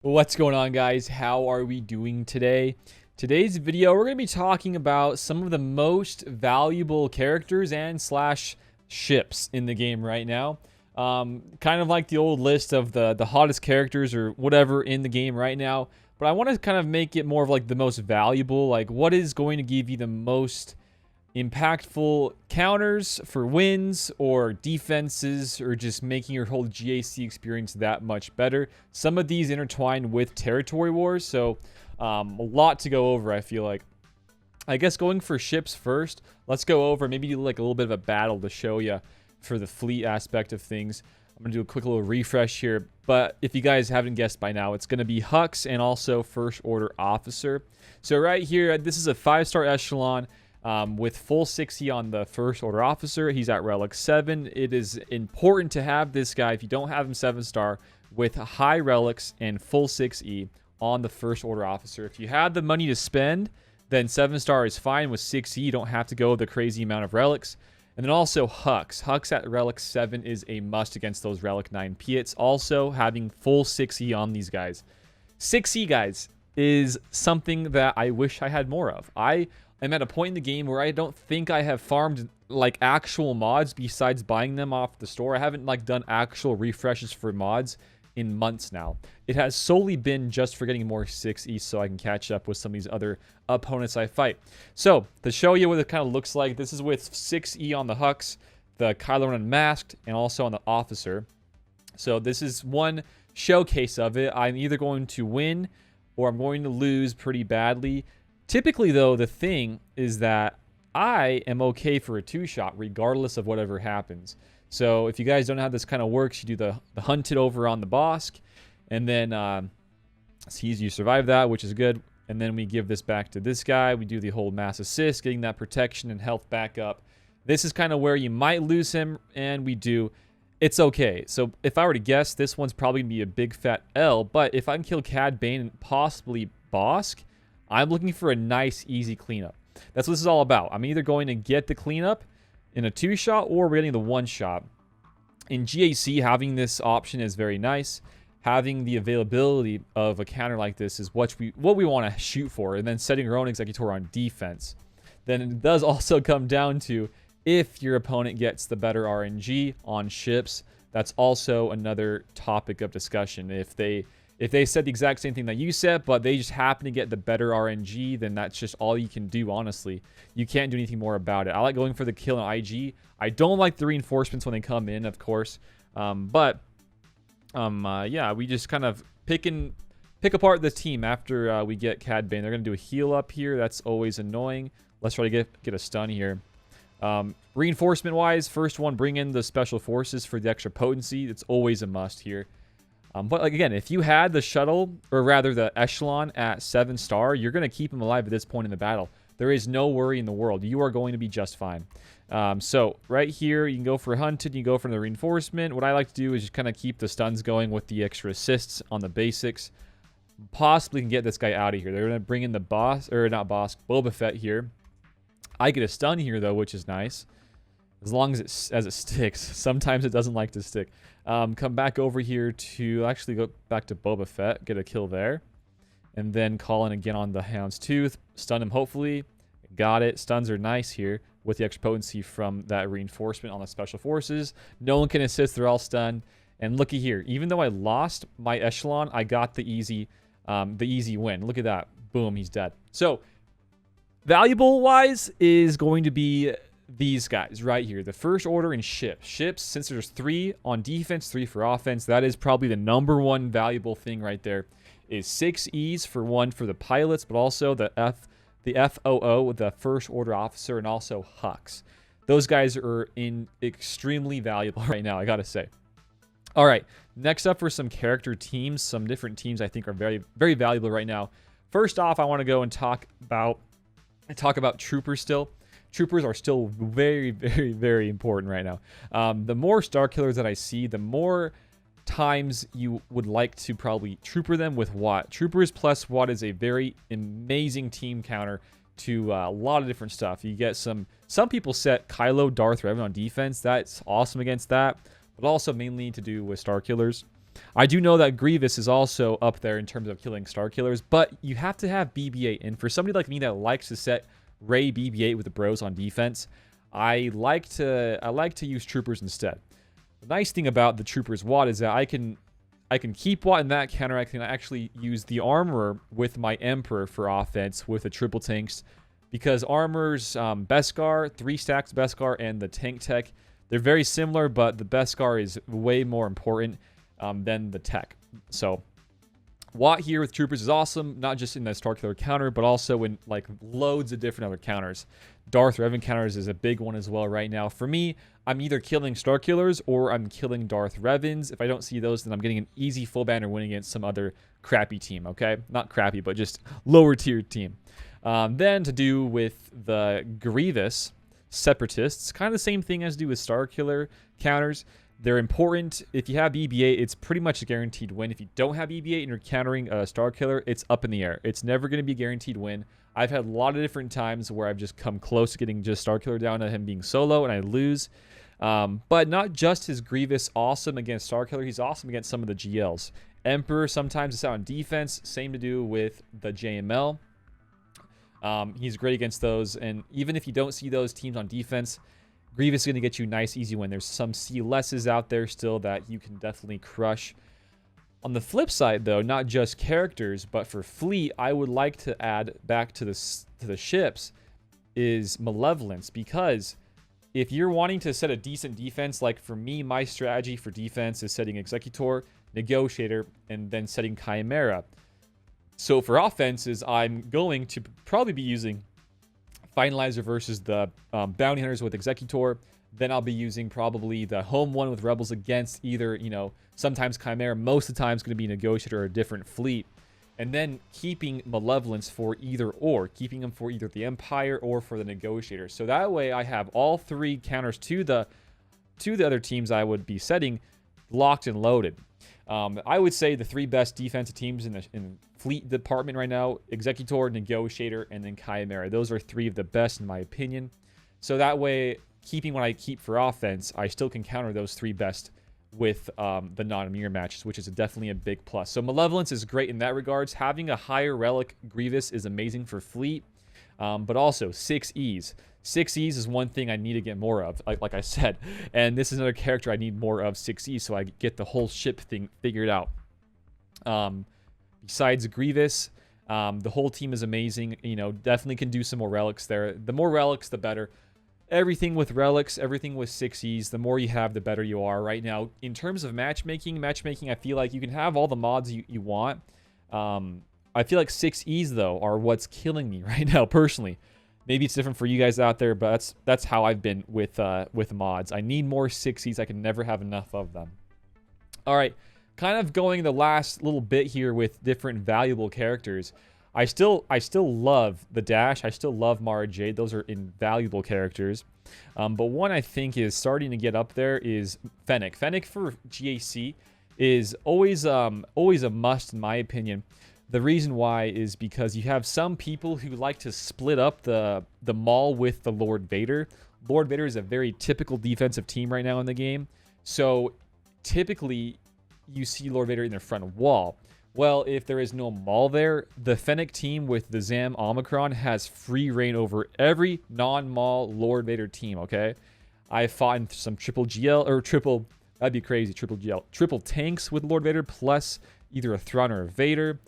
What's going on, guys? How are we doing today? Today's video, we're going to be talking about some of the most valuable characters and slash ships in the game right now. Kind of like the old list of the hottest characters or whatever in the game right now. But I want to kind of make it more of like the most valuable, like what is going to give you the most impactful counters for wins or defenses, or just making your whole GAC experience that much better. Some of these intertwine with territory wars, so a lot to go over. I feel like, I guess going for ships first, let's go over maybe do like a little bit of a battle to show you for the fleet aspect of things. I'm gonna do a quick little refresh here, but if you guys haven't guessed by now, it's gonna be Hux and also First Order Officer. So right here, this is a 5-star echelon. With full 6E on the First Order Officer. He's at Relic 7. It is important to have this guy, if you don't have him 7-star, with high relics and full 6E on the First Order Officer. If you had the money to spend, then 7-star is fine. With 6E, you don't have to go the crazy amount of relics. And then also Hux. Hux at Relic 7 is a must against those Relic 9 Piets. Also, having full 6E on these guys. 6E, guys, is something that I wish I had more of. I'm at a point in the game where I don't think I have farmed like actual mods besides buying them off the store. I haven't like done actual refreshes for mods in months now. It has solely been just for getting more 6E so I can catch up with some of these other opponents I fight. So to show you what it kind of looks like, this is with 6E on the Hux, the Kylo Ren Unmasked, and also on the Officer. So this is one showcase of it. I'm either going to win or I'm going to lose pretty badly. Typically, though, the thing is that I am okay for a 2-shot regardless of whatever happens. So if you guys don't know how this kind of works, you do the hunted over on the Bosk, and then you survive that, which is good. And then we give this back to this guy. We do the whole mass assist, getting that protection and health back up. This is kind of where you might lose him, and we do. It's okay. So if I were to guess, this one's probably going to be a big fat L. But if I can kill Cad Bane and possibly Bosk, I'm looking for a nice, easy cleanup. That's what this is all about. I'm either going to get the cleanup in a 2-shot or we're getting the 1-shot. In GAC, having this option is very nice. Having the availability of a counter like this is what we want to shoot for, and then setting your own Executor on defense. Then it does also come down to if your opponent gets the better RNG on ships. That's also another topic of discussion. If they said the exact same thing that you said, but they just happen to get the better RNG, then that's just all you can do, honestly. You can't do anything more about it. I like going for the kill on IG. I don't like the reinforcements when they come in, of course. Yeah, we just kind of pick apart the team after we get Cad Bane. They're going to do a heal up here. That's always annoying. Let's try to get a stun here. Reinforcement-wise, first one, bring in the special forces for the extra potency. It's always a must here. But like again, if you had the shuttle, or rather the echelon at 7-star, you're going to keep him alive at this point in the battle. There is no worry in the world. You are going to be just fine. So right here, you can go for hunted, you can go for the reinforcement. What I like to do is just kind of keep the stuns going with the extra assists on the basics. Possibly can get this guy out of here. They're going to bring in the boss, or not boss, Boba Fett here. I get a stun here though, which is nice. As long as it sticks. Sometimes it doesn't like to stick. Come back over here to actually go back to Boba Fett. Get a kill there. And then call in again on the Hound's Tooth. Stun him, hopefully. Got it. Stuns are nice here with the extra potency from that reinforcement on the special forces. No one can assist. They're all stunned. And looky here. Even though I lost my echelon, I got the easy win. Look at that. Boom, he's dead. So, valuable-wise is going to be these guys right here, the First Order and ships. Since there's 3 on defense, 3 for offense, that is probably the #1 valuable thing right there. Is 6Es for one for the pilots, but also the FOO with the First Order Officer, and also Hux. Those guys are extremely valuable right now, I gotta say. All right, next up for some character teams, some different teams I think are very, very valuable right now. First off, I want to go and talk about troopers still. Troopers are still very, very, very important right now. The more Star Killers that I see, the more times you would like to probably trooper them with Watt. Troopers plus Watt is a very amazing team counter to a lot of different stuff. You get some people set Kylo, Darth Revan on defense. That's awesome against that, but also mainly to do with Star Killers. I do know that Grievous is also up there in terms of killing Star Killers, but you have to have BB-8. And for somebody like me that likes to set Ray BB-8 with the bros on defense, I like to use Troopers instead. The nice thing about the Troopers Watt is that I can keep Watt in that counter. I can actually use the Armorer with my Emperor for offense with the triple tanks, because Armor's Beskar, 3 stacks Beskar, and the tank tech, they're very similar, but the Beskar is way more important than the tech. So Watt here with Troopers is awesome, not just in the Star Killer counter, but also in like loads of different other counters. Darth Revan counters is a big one as well right now. For me, I'm either killing Star Killers or I'm killing Darth Revans. If I don't see those, then I'm getting an easy full banner win against some other crappy team, okay? Not crappy, but just lower tier team. Then to do with the Grievous Separatists, kind of the same thing as do with Star Killer counters. They're important. If you have BB-8, it's pretty much a guaranteed win. If you don't have BB-8 and you're countering a Star Killer, it's up in the air. It's never going to be a guaranteed win. I've had a lot of different times where I've just come close to getting just Star Killer down to him being solo, and I lose. But not just his Grievous awesome against Star Killer, he's awesome against some of the GLs. Emperor sometimes is out on defense. Same to do with the JML. He's great against those, and even if you don't see those teams on defense, Grievous is going to get you a nice, easy win. There's some C-lesses out there still that you can definitely crush. On the flip side, though, not just characters, but for fleet, I would like to add back to the ships is Malevolence, because if you're wanting to set a decent defense, like for me, my strategy for defense is setting Executor, Negotiator, and then setting Chimera. So for offenses, I'm going to probably be using Finalizer versus the Bounty Hunters with Executor. Then I'll be using probably the home one with Rebels against either, you know, sometimes Chimera. Most of the time it's going to be Negotiator or a different fleet. And then keeping Malevolence for either or. Keeping them for either the Empire or for the Negotiator. So that way I have all 3 counters to the other teams I would be setting locked and loaded. I would say the 3 best defensive teams in the fleet department right now: Executor, Negotiator, and then Chimera. Those are 3 of the best in my opinion. So that way, keeping what I keep for offense, I still can counter those 3 best with the non-mirror matches, which is definitely a big plus. So Malevolence is great in that regards. Having a higher relic Grievous is amazing for fleet, but also 6Es. 6Es is one thing I need to get more of, like I said. And this is another character I need more of, 6Es, so I get the whole ship thing figured out. Besides Grievous, the whole team is amazing. You know, definitely can do some more relics there. The more relics, the better. Everything with relics, everything with 6Es, the more you have, the better you are. Right now, in terms of matchmaking, I feel like you can have all the mods you want. I feel like 6Es, though, are what's killing me right now, personally. Maybe it's different for you guys out there, but that's how I've been with mods. I need more 6Es. I can never have enough of them. All right, kind of going the last little bit here with different valuable characters. I still love the Dash. I still love Mara Jade. Those are invaluable characters. But one I think is starting to get up there is Fennec. Fennec for GAC is always a must in my opinion. The reason why is because you have some people who like to split up the Maul with the Lord Vader. Lord Vader is a very typical defensive team right now in the game. So typically you see Lord Vader in their front wall. Well, if there is no Maul there, the Fennec team with the Zam Omicron has free reign over every non-Maul Lord Vader team, okay? I fought in some triple GL, or triple, that'd be crazy, triple GL, triple tanks with Lord Vader plus either a Thrawn or a Vader.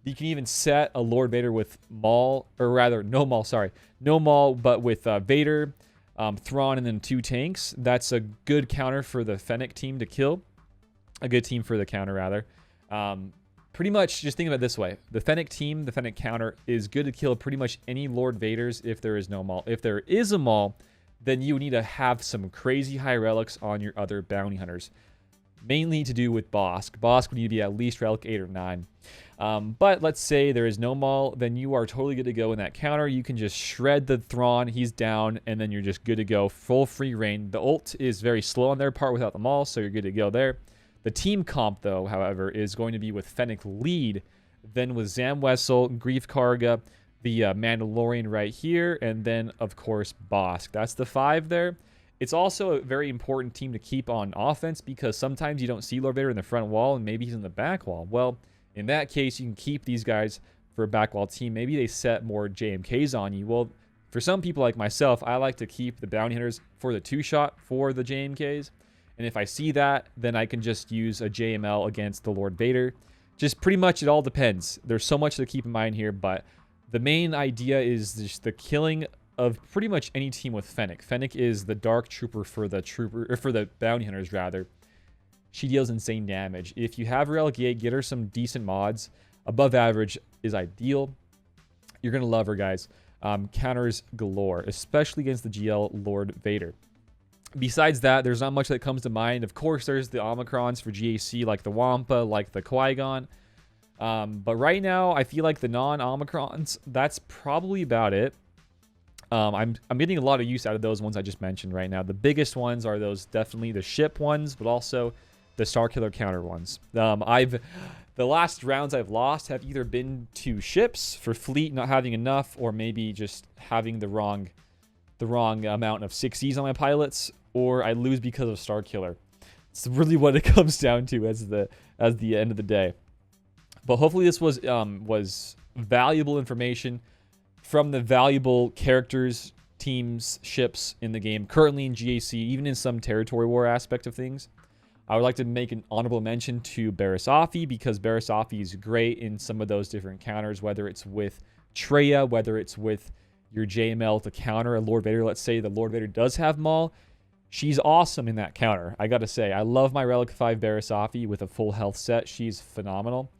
You can even set a Lord Vader with Maul, or rather, no Maul, sorry. No Maul, but with Vader, Thrawn, and then 2 tanks. That's a good counter for the Fennec team to kill. A good team for the counter, rather. Pretty much, just think of it this way. The Fennec team, the Fennec counter, is good to kill pretty much any Lord Vaders if there is no Maul. If there is a Maul, then you need to have some crazy high relics on your other bounty hunters. Mainly to do with Bosk. Bosk would need to be at least relic 8 or 9. But let's say there is no Maul, then you are totally good to go in that counter. You can just shred the Thrawn, he's down, and then you're just good to go. Full free reign. The ult is very slow on their part without the Maul, so you're good to go there. The team comp, though, however, is going to be with Fennec lead, then with Zam Wessel, Grief Karga, the Mandalorian right here, and then, of course, Bosk. That's the 5 there. It's also a very important team to keep on offense because sometimes you don't see Lord Vader in the front wall and maybe he's in the back wall. Well, in that case, you can keep these guys for a back wall team. Maybe they set more JMKs on you. Well, for some people like myself, I like to keep the bounty hunters for the 2-shot for the JMKs. And if I see that, then I can just use a JML against the Lord Vader. Just pretty much it all depends. There's so much to keep in mind here, but the main idea is just the killing of pretty much any team with Fennec. Fennec is the dark trooper for the bounty hunters rather. She deals insane damage. If you have Relic 8, get her some decent mods. Above average is ideal. You're gonna love her, guys. Counters galore, especially against the GL Lord Vader. Besides that, there's not much that comes to mind. Of course, there's the Omicrons for GAC, like the Wampa, like the Qui-Gon. But right now, I feel like the non-Omicrons, that's probably about it. I'm getting a lot of use out of those ones I just mentioned right now. The biggest ones are those definitely the ship ones, but also the Starkiller counter ones. The last rounds I've lost have either been to ships for fleet not having enough, or maybe just having the wrong amount of 6Es on my pilots, or I lose because of Starkiller. It's really what it comes down to as the end of the day. But hopefully this was valuable information from the valuable characters, teams, ships in the game, currently in GAC, even in some territory war aspect of things. I would like to make an honorable mention to Barisafi, because Barisafi is great in some of those different counters, whether it's with Treya, whether it's with your JML to counter a Lord Vader. Let's say the Lord Vader does have Maul. She's awesome in that counter. I got to say, I love my Relic 5 Barisafi with a full health set. She's phenomenal.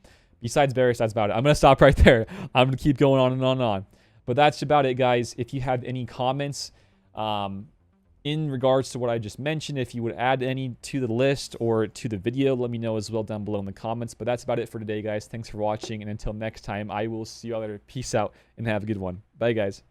Besides Barris, that's about it. I'm going to stop right there. I'm going to keep going on and on and on. But that's about it, guys. If you have any comments in regards to what I just mentioned, if you would add any to the list or to the video, let me know as well down below in the comments. But that's about it for today, guys. Thanks for watching. And until next time, I will see you all later. Peace out and have a good one. Bye, guys.